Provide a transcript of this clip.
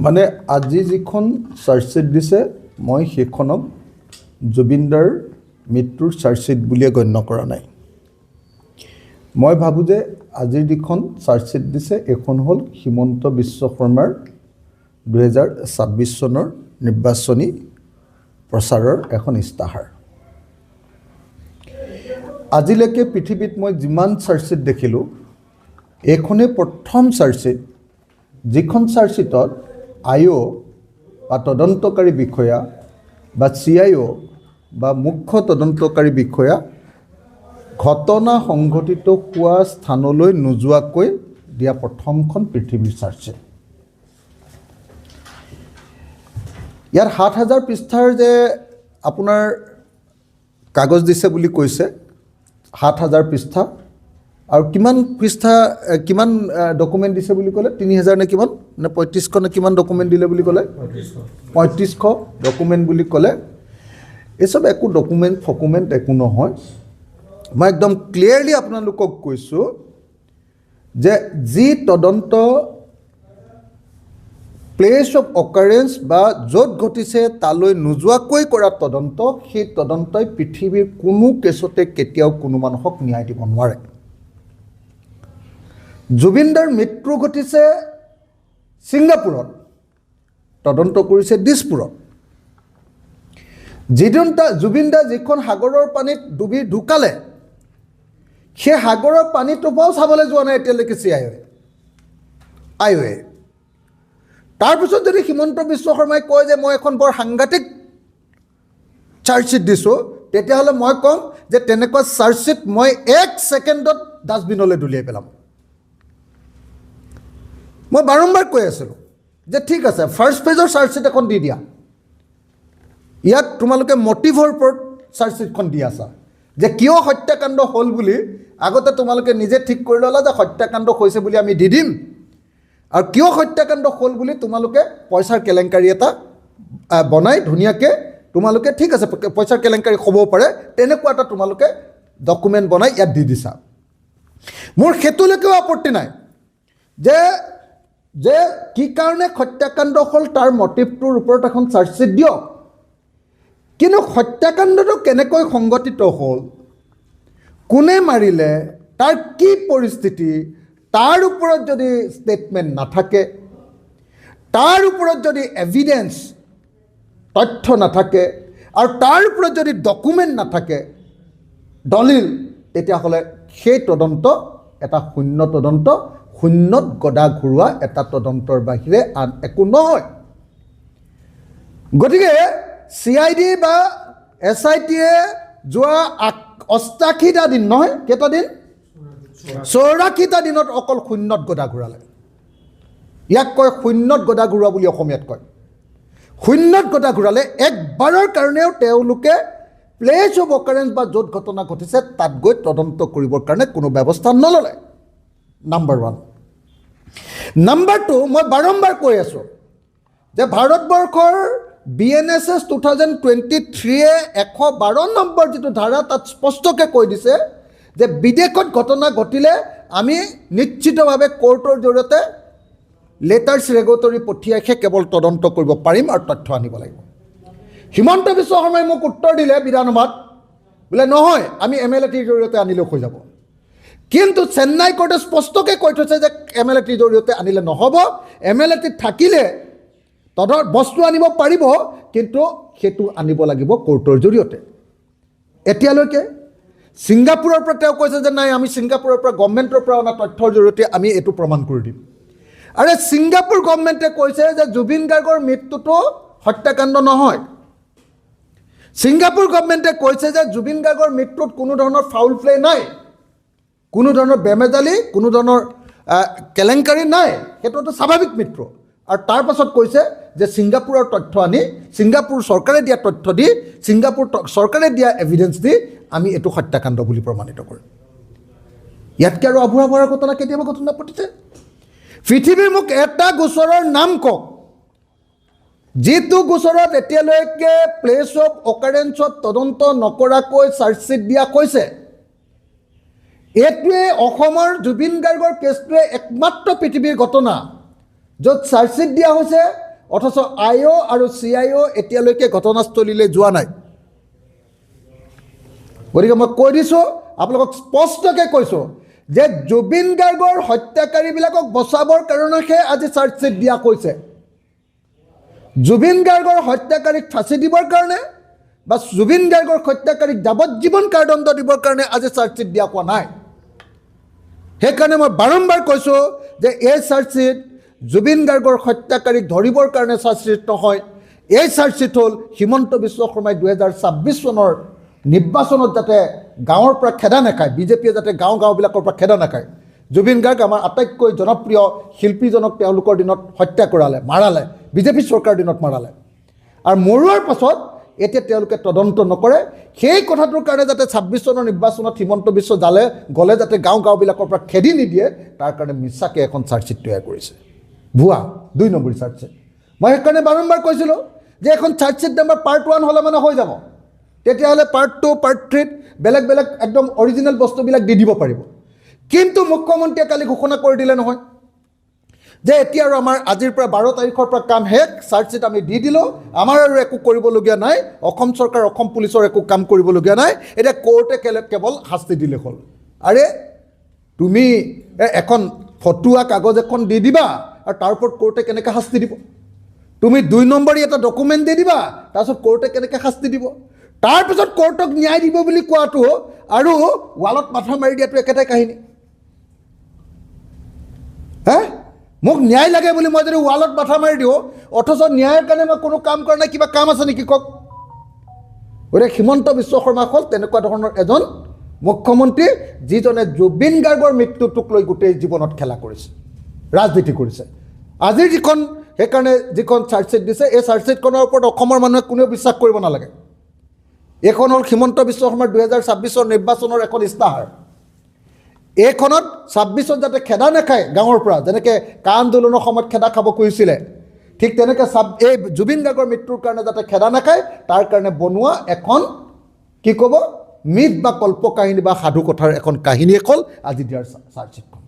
মানে আজি যিখন চাৰ্জশ্বিট দিছে মই সেইখনক জুবিনদাৰ মৃত্যুৰ চাৰ্জশ্বিট বুলিয়ে গণ্য কৰা নাই। মই ভাবোঁ যে আজিৰ যিখন চাৰ্জশ্বিট দিছে এইখন হ'ল হিমন্ত বিশ্ব শৰ্মাৰ 2026 চনৰ নিৰ্বাচনী প্ৰচাৰৰ এখন ইস্তাহাৰ। আজিলৈকে পৃথিৱীত মই যিমান চাৰ্জশ্বিট দেখিলোঁ এইখনেই প্ৰথম চাৰ্জশ্বিট যিখন চাৰ্জশ্বিটত আইঅ' বা তদন্তকাৰী বিষয়া বা CIO বা মুখ্য তদন্তকাৰী বিষয়া ঘটনা সংঘটিত হোৱা স্থানলৈ নোযোৱাকৈ দিয়া প্ৰথমখন পৃথিৱীৰ চাৰ্জশ্বিট। ইয়াত 7,000 পৃষ্ঠাৰ যে আপোনাৰ কাগজ দিছে বুলি কৈছে, 7,000 পৃষ্ঠা আৰু কিমান পৃষ্ঠা কিমান ডকুমেণ্ট দিছে বুলি ক'লে, 3,000 নে কিমান নে 3500 নে কিমান ডকুমেণ্ট দিলে বুলি ক'লে, 3500 ডকুমেণ্ট বুলি ক'লে। এইচব একো ডকুমেণ্ট একো নহয়। মই একদম ক্লিয়াৰলি আপোনালোকক কৈছোঁ যে যি তদন্ত প্লেচ অফ অকাৰেঞ্চ বা য'ত ঘটিছে তালৈ নোযোৱাকৈ কৰা তদন্ত, সেই তদন্তই পৃথিৱীৰ কোনো কেছতে কেতিয়াও কোনো মানুহক ন্যায় দিব নোৱাৰে। জুবিনদাৰ মৃত্যু ঘটিছে ছিংগাপুৰত, তদন্ত কৰিছে দিছপুৰত। জুবিনদা যিখন সাগৰৰ পানীত ডুবি ঢুকালে সেই সাগৰৰ পানীটোপাও চাবলৈ যোৱা নাই এতিয়ালৈকে আইঅ'এ। তাৰপিছত যদি হিমন্ত বিশ্ব শৰ্মাই কয় যে মই এখন বৰ সাংঘাতিক চাৰ্জশ্বিট দিছোঁ, তেতিয়াহ'লে মই ক'ম যে তেনেকুৱা চাৰ্জশ্বিট মই 1 ছেকেণ্ডত ডাষ্টবিনলৈ দলিয়াই পেলাম। মই বাৰম্বাৰ কৈ আছিলোঁ যে ঠিক আছে, ফাৰ্ষ্ট পেজৰ চাৰ্জশ্বিট এখন দি দিয়া। ইয়াত তোমালোকে মটিভৰ ওপৰত চাৰ্জশ্বিটখন দি আছা যে কিয় হত্যাকাণ্ড হ'ল বুলি আগতে তোমালোকে নিজে ঠিক কৰি ল'লা যে হত্যাকাণ্ড হৈছে বুলি আমি দি দিম, আৰু কিয় হত্যাকাণ্ড হ'ল বুলি তোমালোকে পইচাৰ কেলেংকাৰী এটা বনাই ধুনীয়াকৈ তোমালোকে ঠিক আছে পইচাৰ কেলেংকাৰী হ'ব পাৰে তেনেকুৱা এটা তোমালোকে ডকুমেণ্ট বনাই ইয়াত দি দিছা। মোৰ সেইটোলৈকেও আপত্তি নাই যে কি কাৰণে হত্যাকাণ্ড হ'ল তাৰ মটিভটোৰ ওপৰত এখন চাৰ্জশ্বিট দিয়ক, কিন্তু হত্যাকাণ্ডটো কেনেকৈ সংঘটিত হ'ল, কোনে মাৰিলে, তাৰ কি পৰিস্থিতি, তাৰ ওপৰত যদি ষ্টেটমেণ্ট নাথাকে, তাৰ ওপৰত যদি এভিডেন্স তথ্য নাথাকে, আৰু তাৰ ওপৰত যদি ডকুমেণ্ট নাথাকে দলিল, তেতিয়াহ'লে সেই তদন্ত এটা শূন্য তদন্ত, শূন্যত গদা ঘূৰোৱা এটা তদন্তৰ বাহিৰে আন একো নহয়। গতিকে CID বা SITয়ে যোৱা 88টা দিন নহয়, কেইটা দিন, 84টা দিনত অকল শূন্যত গদা ঘূৰালে। ইয়াক কয় শূন্যত গদা ঘূৰোৱা বুলি অসমীয়াত কয়। শূন্যত গদা ঘূৰালে। একবাৰৰ কাৰণেও তেওঁলোকে প্লেচ অফ অকাৰেঞ্চ বা য'ত ঘটনা ঘটিছে তাত গৈ তদন্ত কৰিবৰ কাৰণে কোনো ব্যৱস্থা নল'লে। নাম্বাৰ 1। নাম্বাৰ 2, মই বাৰম্বাৰ কৈ আছোঁ যে ভাৰতবৰ্ষৰ BNSS 2023-এ 112 নম্বৰ যিটো ধাৰা তাত স্পষ্টকৈ কৈ দিছে যে বিদেশত ঘটনা ঘটিলে আমি নিশ্চিতভাৱে কোৰ্টৰ জৰিয়তে লেটাৰ্ছ ৰেগুলেটৰী পঠিয়াইহে কেৱল তদন্ত কৰিব পাৰিম আৰু তথ্য আনিব লাগিব। হিমন্ত বিশ্ব শৰ্মাই মোক উত্তৰ দিলে বিধানসভাত, বোলে নহয় আমি MLATৰ জৰিয়তে আনিলেও হৈ যাব। কিন্তু চেন্নাই কোৰ্টে স্পষ্টকৈ কৈ থৈছে যে MLATৰ জৰিয়তে আনিলে নহ'ব, MLAT থাকিলে বস্তু আনিব পাৰিব, কিন্তু সেইটো আনিব লাগিব কোৰ্টৰ জৰিয়তে। এতিয়ালৈকে ছিংগাপুৰৰ পৰা তেওঁ কৈছে যে নাই আমি ছিংগাপুৰৰ পৰা গভৰ্ণমেণ্টৰ পৰা অনা তথ্যৰ জৰিয়তে আমি এইটো প্ৰমাণ কৰি দিম। আৰে ছিংগাপুৰ গভৰ্ণমেণ্টে কৈছে যে জুবিন গাৰ্গৰ মৃত্যুটো হত্যাকাণ্ড নহয়। ছিংগাপুৰ গভৰ্ণমেণ্টে কৈছে যে জুবিন গাৰ্গৰ মৃত্যুত কোনো ধৰণৰ ফাউল প্লে নাই, কোনো ধৰণৰ বেমেজালি, কোনো ধৰণৰ কেলেংকাৰী নাই, সেইটো এটা স্বাভাৱিক মৃত্যু। আৰু তাৰ পাছত কৈছে যে ছিংগাপুৰৰ তথ্য আনি, ছিংগাপুৰ চৰকাৰে দিয়া তথ্য দি, ছিংগাপুৰ চৰকাৰে দিয়া এভিডেন্স দি আমি এইটো হত্যাকাণ্ড বুলি প্ৰমাণিত কৰিম। ইয়াতকৈ আৰু আভুৰা ভৰা ঘটনা কেতিয়াবা ঘটনা ঘটিছে? পৃথিৱীৰ মোক এটা গোচৰৰ নাম কওক যিটো গোচৰত এতিয়ালৈকে প্লেচ অফ অকাৰেঞ্চত তদন্ত নকৰাকৈ চাৰ্জশ্বিট দিয়া কৈছে। এইটোৱে অসমৰ জুবিন গাৰ্গৰ কেছটোৱে একমাত্ৰ পৃথিৱীৰ ঘটনা য'ত চাৰ্জশ্বিট দিয়া হৈছে অথচ IO আৰু CIO এতিয়ালৈকে ঘটনাস্থলীলৈ যোৱা নাই। গতিকে মই কৈ দিছোঁ, আপোনালোকক স্পষ্টকৈ কৈছোঁ যে জুবিন গাৰ্গৰ হত্যাকাৰীবিলাকক বচাবৰ কাৰণেহে আজি চাৰ্জশ্বিট দিয়া কৈছে। জুবিন গাৰ্গৰ হত্যাকাৰীক ফাঁচি দিবৰ কাৰণে বা জুবিন গাৰ্গৰ হত্যাকাৰীক যাৱজ্জীৱন কাৰাদণ্ড দিবৰ কাৰণে আজি চাৰ্জশ্বিট দিয়া কোৱা নাই। সেইকাৰণে মই বাৰম্বাৰ কৈছোঁ যে এই চাৰ্জশ্বিট জুবিন গাৰ্গৰ হত্যাকাৰীক ধৰিবৰ কাৰণে চাৰ্জশ্বিট নহয়, এই চাৰ্জশ্বিট হ'ল হিমন্ত বিশ্ব শৰ্মাই 2026 চনৰ নিৰ্বাচনত যাতে গাঁৱৰ পৰা খেদা নাখায়, বিজেপিয়ে যাতে গাঁওবিলাকৰ পৰা খেদা নাখায়। জুবিন গাৰ্গ আমাৰ আটাইতকৈ জনপ্ৰিয় শিল্পীজনক তেওঁলোকৰ দিনত হত্যা কৰালে, মাৰালে, বিজেপি চৰকাৰৰ দিনত মাৰালে। আৰু মৰোৱাৰ পাছত এতিয়া তেওঁলোকে তদন্ত নকৰে। সেই কথাটোৰ কাৰণে যাতে 26 চনৰ নিৰ্বাচনত হিমন্ত বিশ্ব গ'লে যাতে গাঁওবিলাকৰ পৰা খেদি নিদিয়ে, তাৰ কাৰণে মিছাকৈ এখন চাৰ্জশ্বিট তৈয়াৰ কৰিছে, ভুৱা 2 নম্বৰী চাৰ্জশ্বিট। মই সেইকাৰণে বাৰম্বাৰ কৈছিলোঁ যে এখন চাৰ্জশ্বিট নাম্বাৰ পাৰ্ট 1 হ'লে মানে হৈ যাব, তেতিয়াহ'লে পাৰ্ট 2 পাৰ্ট 3 বেলেগ বেলেগ একদম অৰিজিনেল বস্তুবিলাক দি দিব পাৰিব। কিন্তু মুখ্যমন্ত্ৰীয়ে কালি ঘোষণা কৰি দিলে নহয় যে এতিয়া আৰু আমাৰ আজিৰ পৰা 12 তাৰিখৰ পৰা কাম শেষ, চাৰ্জশ্বিট আমি দি দিলোঁ, আমাৰ আৰু একো কৰিবলগীয়া নাই, অসম চৰকাৰ অসম পুলিচৰ একো কাম কৰিবলগীয়া নাই, এতিয়া কোৰ্টে কেৱল শাস্তি দিলে হ'ল। আৰে তুমি এখন ফটোৱা কাগজ এখন দি দিবা আৰু তাৰ ওপৰত কোৰ্টে কেনেকৈ শাস্তি দিব? তুমি 2 নম্বৰী এটা ডকুমেণ্ট দি দিবা, তাৰপিছত কোৰ্টে কেনেকৈ শাস্তি দিব? তাৰপিছত কোৰ্টক ন্যায় দিব বুলি কোৱাটো আৰু ৱালত মাথা মাৰি দিয়াটো একেটাই কাহিনী। মোক ন্যায় লাগে বুলি মই যদি ৱালত মাথা মাৰি দিওঁ, অথচ ন্যায়ৰ কাৰণে মই কোনো কাম কৰা নাই, কিবা কাম আছে নেকি কওক? গতিকে হিমন্ত বিশ্ব শৰ্মা হ'ল তেনেকুৱা ধৰণৰ এজন মুখ্যমন্ত্ৰী যিজনে জুবিন গাৰ্গৰ মৃত্যুটোক লৈ গোটেই জীৱনত খেলা কৰিছে, ৰাজনীতি কৰিছে। আজিৰ সেইকাৰণে যিখন চাৰ্জশ্বিট দিছে, এই চাৰ্জশ্বিটখনৰ ওপৰত অসমৰ মানুহে কোনেও বিশ্বাস কৰিব নালাগে। এইখন হ'ল হিমন্ত বিশ্ব শৰ্মাৰ 2026 নিৰ্বাচনৰ এখন ইস্তাহাৰ। এইখনত 26ত যাতে খেদা নাখায় গাঁৱৰ পৰা, যেনেকৈ কা আন্দোলনৰ সময়ত খেদা খাব খুজিছিলে, ঠিক তেনেকৈ এই জুবিন গাৰ্গৰ মৃত্যুৰ কাৰণে যাতে খেদা নাখায় তাৰ কাৰণে বনোৱা এখন কি ক'ব মিথ বা কল্পকাহিনী বা সাধু কথাৰ এখন কাহিনী হ'ল আজি দিয়াৰ চাৰ্জশ্বিটখন।